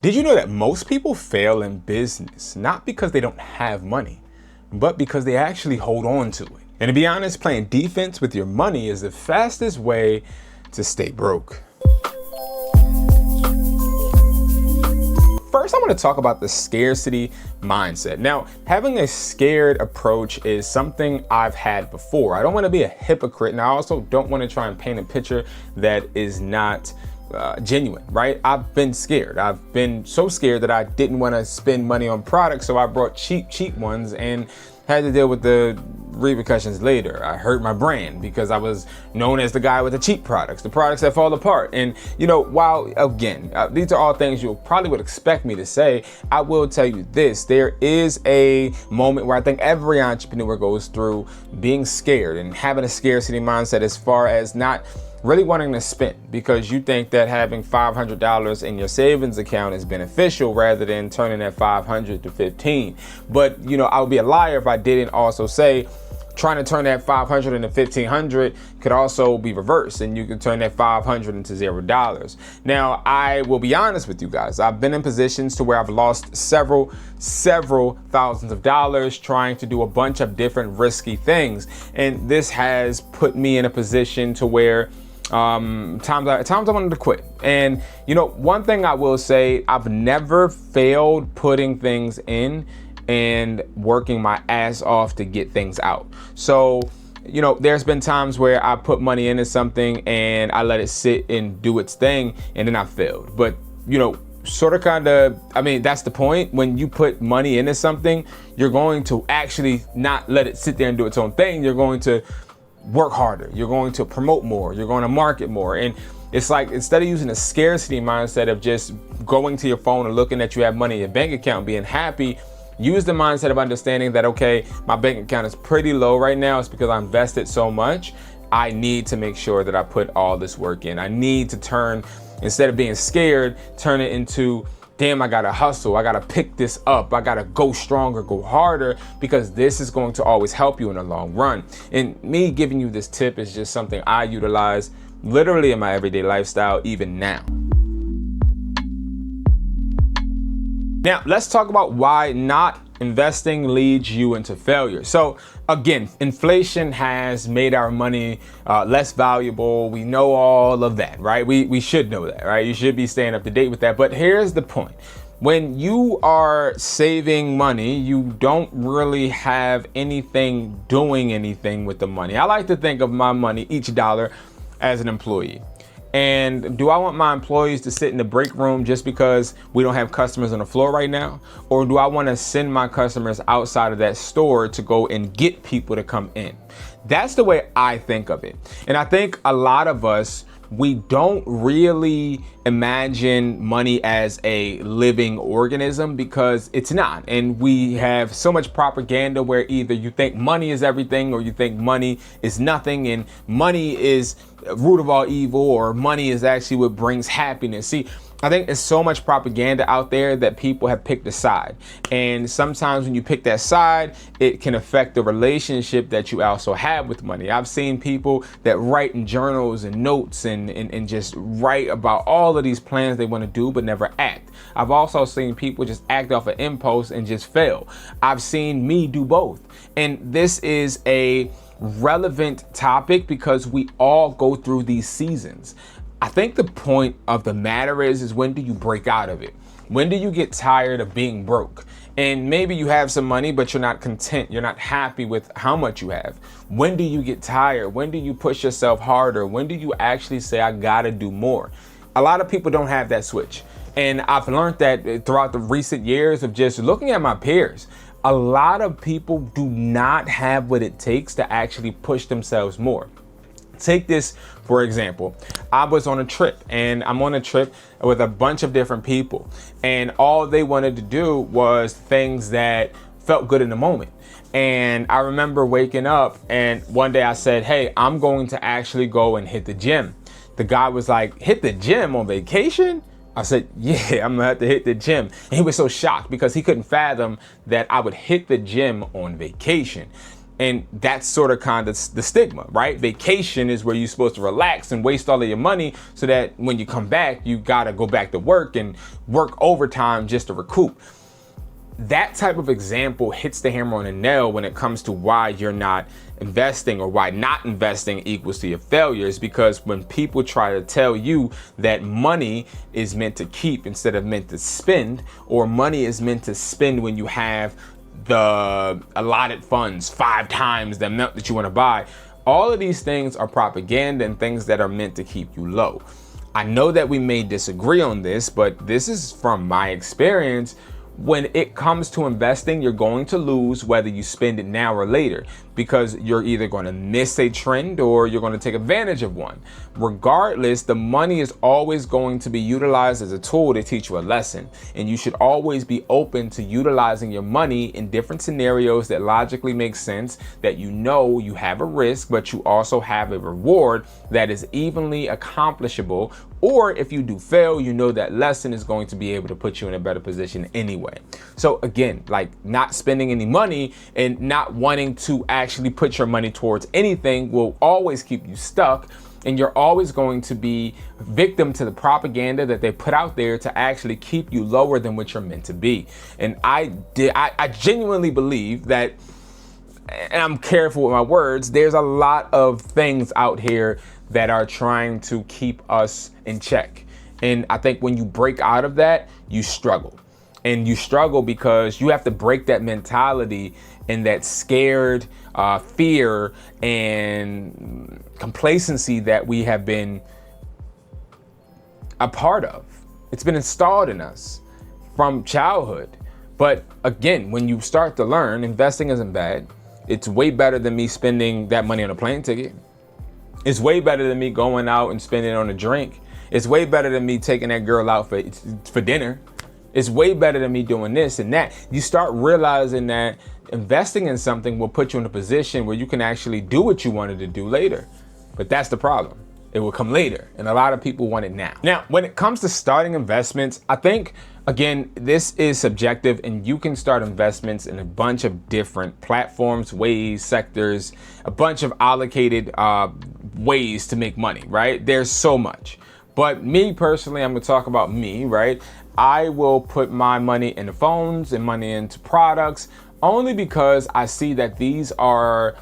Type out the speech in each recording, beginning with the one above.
Did you know that most people fail in business not because they don't have money, but because they actually hold on to it? And to be honest, playing defense with your money is the fastest way to stay broke. First, I want to talk about the scarcity mindset. Now, having a scared approach is something I've had before. I don't want to be a hypocrite, and I also don't want to try and paint a picture that is not genuine, right? I've been scared. I've been so scared that I didn't want to spend money on products, so I brought cheap ones and had to deal with the repercussions later. I hurt my brand because I was known as the guy with the cheap products, the products that fall apart. And while again, these are all things you probably would expect me to say, I will tell you this: there is a moment where I think every entrepreneur goes through being scared and having a scarcity mindset as far as not really wanting to spend because you think that having $500 in your savings account is beneficial rather than turning that 500 to 15. But I would be a liar if I didn't also say trying to turn that 500 into 1500 could also be reversed, and you can turn that 500 into $0. Now, I will be honest with you guys. I've been in positions to where I've lost several thousands of dollars trying to do a bunch of different risky things, and this has put me in a position to where times I wanted to quit. And one thing I will say, I've never failed putting things in and working my ass off to get things out. So there's been times where I put money into something and I let it sit and do its thing, and then I failed. But that's the point. When you put money into something, you're going to actually not let it sit there and do its own thing. You're going to work harder, you're going to promote more, you're going to market more. And it's like, instead of using a scarcity mindset of just going to your phone and looking that you have money in your bank account, being happy, use the mindset of understanding that, okay, my bank account is pretty low right now. It's because I invested so much. I need to make sure that I put all this work in. I need to turn, instead of being scared, turn it into, damn, I gotta hustle, I gotta pick this up, I gotta go stronger, go harder, because this is going to always help you in the long run. And me giving you this tip is just something I utilize literally in my everyday lifestyle, even now. Now, let's talk about why not investing leads you into failure. So again, inflation has made our money less valuable. We know all of that, right? We should know that, right? You should be staying up to date with that. But here's the point. When you are saving money, you don't really have anything doing anything with the money. I like to think of my money, each dollar, as an employee. And do I want my employees to sit in the break room just because we don't have customers on the floor right now? Or do I want to send my customers outside of that store to go and get people to come in? That's the way I think of it. And I think a lot of us, we don't really imagine money as a living organism because it's not. And we have so much propaganda where either you think money is everything or you think money is nothing, and money is root of all evil, or money is actually what brings happiness. See, I think there's so much propaganda out there that people have picked a side. And sometimes when you pick that side, it can affect the relationship that you also have with money. I've seen people that write in journals and notes and just write about all of these plans they want to do but never act. I've also seen people just act off an impulse and just fail. I've seen me do both. And this is a relevant topic because we all go through these seasons. I think the point of the matter is when do you break out of it? When do you get tired of being broke? And maybe you have some money, but you're not content. You're not happy with how much you have. When do you get tired? When do you push yourself harder? When do you actually say, I gotta do more? A lot of people don't have that switch. And I've learned that throughout the recent years of just looking at my peers. A lot of people do not have what it takes to actually push themselves more. Take this, for example. I was on a trip, and I'm on a trip with a bunch of different people, and all they wanted to do was things that felt good in the moment. And I remember waking up, and one day I said, hey, I'm going to actually go and hit the gym. The guy was like, hit the gym on vacation? I said, yeah, I'm gonna have to hit the gym. And he was so shocked because he couldn't fathom that I would hit the gym on vacation. And that's sort of kind of the stigma, right? Vacation is where you're supposed to relax and waste all of your money so that when you come back, you gotta go back to work and work overtime just to recoup. That type of example hits the hammer on the nail when it comes to why you're not investing, or why not investing equals to your failures. Because when people try to tell you that money is meant to keep instead of meant to spend, or money is meant to spend when you have the allotted funds 5 times the amount that you want to buy, all of these things are propaganda and things that are meant to keep you low. I know that we may disagree on this, but this is from my experience. When it comes to investing, you're going to lose whether you spend it now or later, because you're either going to miss a trend or you're going to take advantage of one. Regardless, the money is always going to be utilized as a tool to teach you a lesson. And you should always be open to utilizing your money in different scenarios that logically make sense, that you know you have a risk, but you also have a reward that is evenly accomplishable. Or if you do fail, you know that lesson is going to be able to put you in a better position anyway. So again, like, not spending any money and not wanting to actually put your money towards anything will always keep you stuck. And you're always going to be victim to the propaganda that they put out there to actually keep you lower than what you're meant to be. And I genuinely believe that, and I'm careful with my words, there's a lot of things out here that are trying to keep us in check. And I think when you break out of that, you struggle. And you struggle because you have to break that mentality and that scared fear and complacency that we have been a part of. It's been installed in us from childhood. But again, when you start to learn, investing isn't bad. It's way better than me spending that money on a plane ticket. It's way better than me going out and spending it on a drink. It's way better than me taking that girl out for dinner. It's way better than me doing this and that. You start realizing that investing in something will put you in a position where you can actually do what you wanted to do later. But that's the problem. It will come later, and a lot of people want it now. Now, when it comes to starting investments, I think, again, this is subjective, and you can start investments in a bunch of different platforms, ways, sectors, a bunch of allocated ways to make money, right? There's so much. But me personally, I'm gonna talk about me, right? I will put my money into phones and money into products only because I see that these are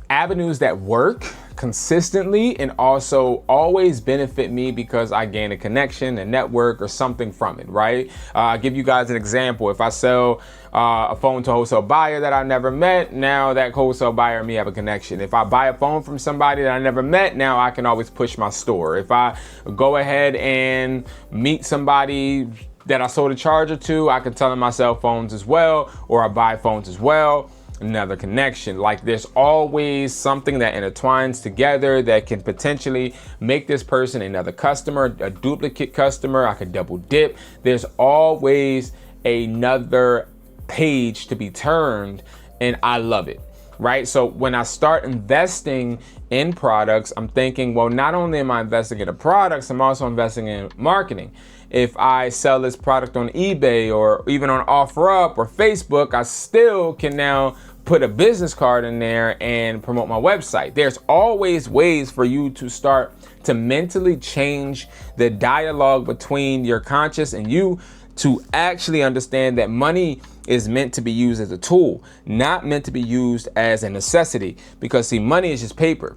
avenues that work consistently and also always benefit me because I gain a connection, a network, or something from it, right? I'll give you guys an example. If I sell a phone to a wholesale buyer that I never met, now that wholesale buyer and me have a connection. If I buy a phone from somebody that I never met, now I can always push my store. If I go ahead and meet somebody that I sold a charger to, I can tell them my cell phones as well, or I buy phones as well. Another connection. Like, there's always something that intertwines together that can potentially make this person another customer, a duplicate customer. I could double dip. There's always another page to be turned, and I love it, right? So when I start investing in products, I'm thinking, well, not only am I investing in the products, I'm also investing in marketing. If I sell this product on eBay or even on OfferUp or Facebook, I still can now put a business card in there and promote my website. There's always ways for you to start to mentally change the dialogue between your conscious and you, to actually understand that money is meant to be used as a tool, not meant to be used as a necessity. Because see, money is just paper.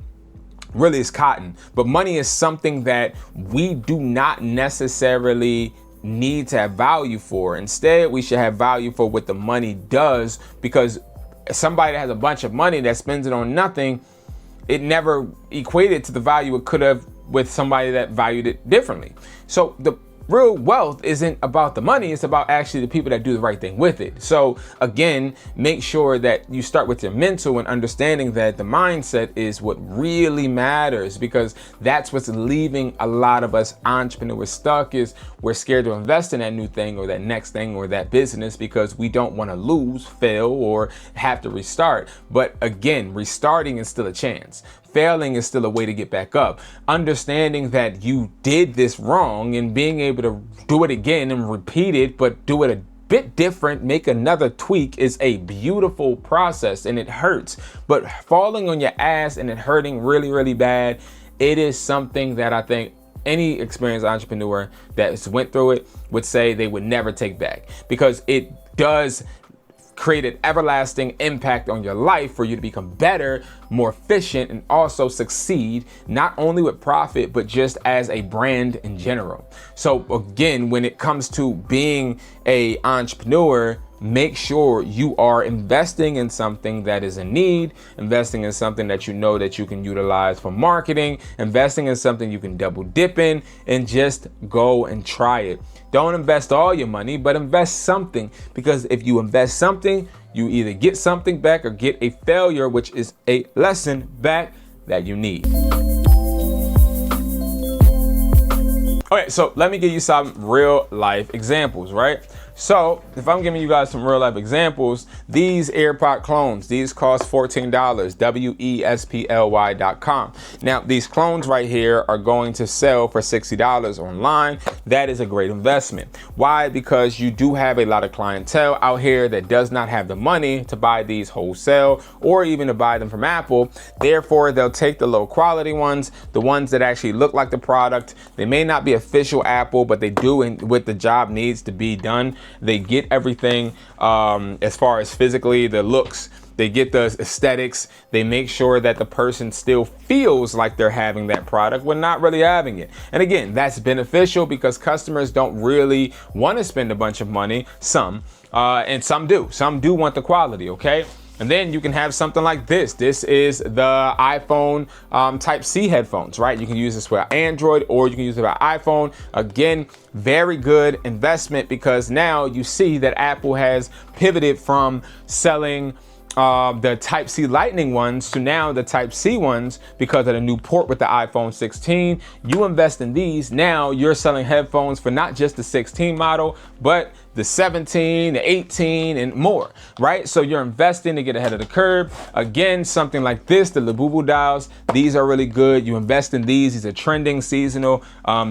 Really, it's cotton. But money is something that we do not necessarily need to have value for. Instead, we should have value for what the money does, because somebody that has a bunch of money that spends it on nothing, it never equated to the value it could have with somebody that valued it differently. So the real wealth isn't about the money, it's about actually the people that do the right thing with it. So again, make sure that you start with your mental and understanding that the mindset is what really matters, because that's what's leaving a lot of us entrepreneurs stuck. Is we're scared to invest in that new thing or that next thing or that business because we don't want to lose, fail, or have to restart. But again, restarting is still a chance. Failing is still a way to get back up. Understanding that you did this wrong and being able to do it again and repeat it, but do it a bit different, make another tweak is a beautiful process, and it hurts. But falling on your ass and it hurting really, really bad, it is something that I think any experienced entrepreneur that has went through it would say they would never take back, because it does create an everlasting impact on your life for you to become better, more efficient, and also succeed, not only with profit, but just as a brand in general. So again, when it comes to being an entrepreneur, make sure you are investing in something that is in need, investing in something that you know that you can utilize for marketing, investing in something you can double dip in, and just go and try it. Don't invest all your money, but invest something, because if you invest something, you either get something back or get a failure, which is a lesson back that you need. Okay, so let me give you some real life examples, right? So if I'm giving you guys some real life examples, these AirPod clones, these cost $14, WESPLY.com. Now these clones right here are going to sell for $60 online. That is a great investment. Why? Because you do have a lot of clientele out here that does not have the money to buy these wholesale or even to buy them from Apple. Therefore, they'll take the low quality ones, the ones that actually look like the product. They may not be official Apple, but they do what the job needs to be done. They get everything as far as physically, the looks, they get the aesthetics, they make sure that the person still feels like they're having that product when not really having it. And again, that's beneficial because customers don't really want to spend a bunch of money, and some do want the quality, okay? And then you can have something like this. This is the iPhone Type-C headphones, right? You can use this with Android or you can use it with iPhone. Again, very good investment, because now you see that Apple has pivoted from selling the Type-C Lightning ones to now the Type-C ones because of the new port with the iPhone 16. You invest in these, now you're selling headphones for not just the 16 model, but the 17, the 18, and more, right? So you're investing to get ahead of the curve. Again, something like this, the Labubu dials, these are really good. You invest in these are trending, seasonal.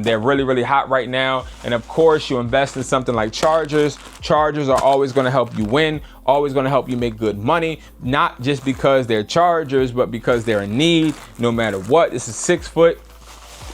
They're really, really hot right now. And of course, you invest in something like chargers. Chargers are always gonna help you win, always gonna help you make good money, not just because they're chargers, but because they're in need no matter what. This is 6 foot.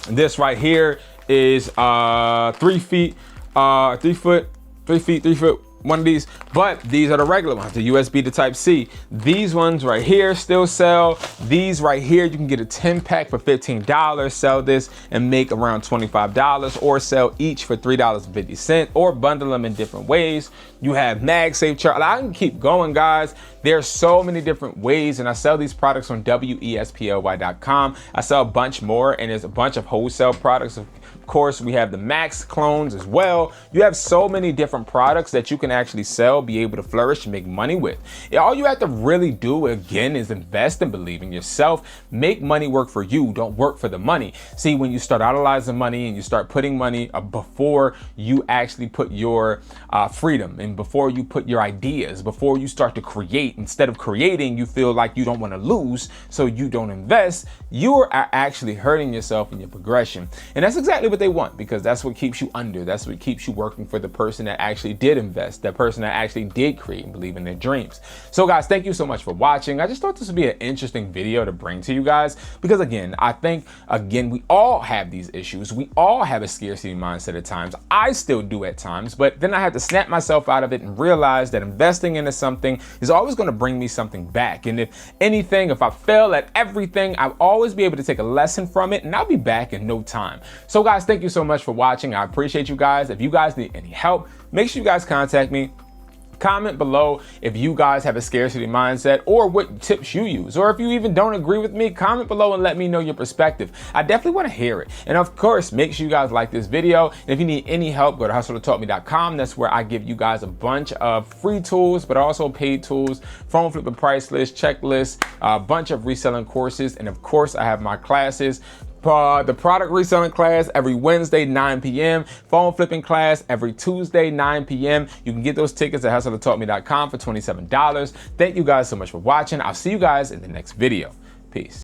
This right here is 3 feet, 3 foot, one of these, but these are the regular ones, the USB to Type-C. These ones right here still sell. These right here, you can get a 10 pack for $15, sell this and make around $25, or sell each for $3.50, or bundle them in different ways. You have MagSafe charge. I can keep going, guys. There's so many different ways, and I sell these products on WESPLY.com. I sell a bunch more, and there's a bunch of wholesale products. Of course, we have the Max clones as well. You have so many different products that you can actually sell, be able to flourish, and make money with. All you have to really do, again, is invest and believe in yourself. Make money work for you. Don't work for the money. See, when you start idolizing money and you start putting money before you actually put your freedom, and before you put your ideas, before you start to create, instead of creating, you feel like you don't want to lose, so you don't invest. You are actually hurting yourself in your progression. And that's exactly what they want, because that's what keeps you under. That's what keeps you working for the person that actually did invest, that person that actually did create and believe in their dreams. So guys, thank you so much for watching. I just thought this would be an interesting video to bring to you guys, because again, I think, we all have these issues. We all have a scarcity mindset at times. I still do at times, but then I have to snap myself out of it and realize that investing into something is always going to bring me something back. And if anything, if I fail at everything, I'll always be able to take a lesson from it, and I'll be back in no time. So guys, thank you so much for watching. I appreciate you guys. If you guys need any help, make sure you guys contact me. Comment below if you guys have a scarcity mindset, or what tips you use, or if you even don't agree with me. Comment below and let me know your perspective. I definitely want to hear it. And of course, make sure you guys like this video. And if you need any help, go to hustletaught.me.com. That's where I give you guys a bunch of free tools, but also paid tools, phone flipping price list, checklist, a bunch of reselling courses, and of course, I have my classes. The product reselling class every Wednesday, 9 p.m. Phone flipping class every Tuesday, 9 p.m. You can get those tickets at hustletaught.me.com for $27. Thank you guys so much for watching. I'll see you guys in the next video. Peace.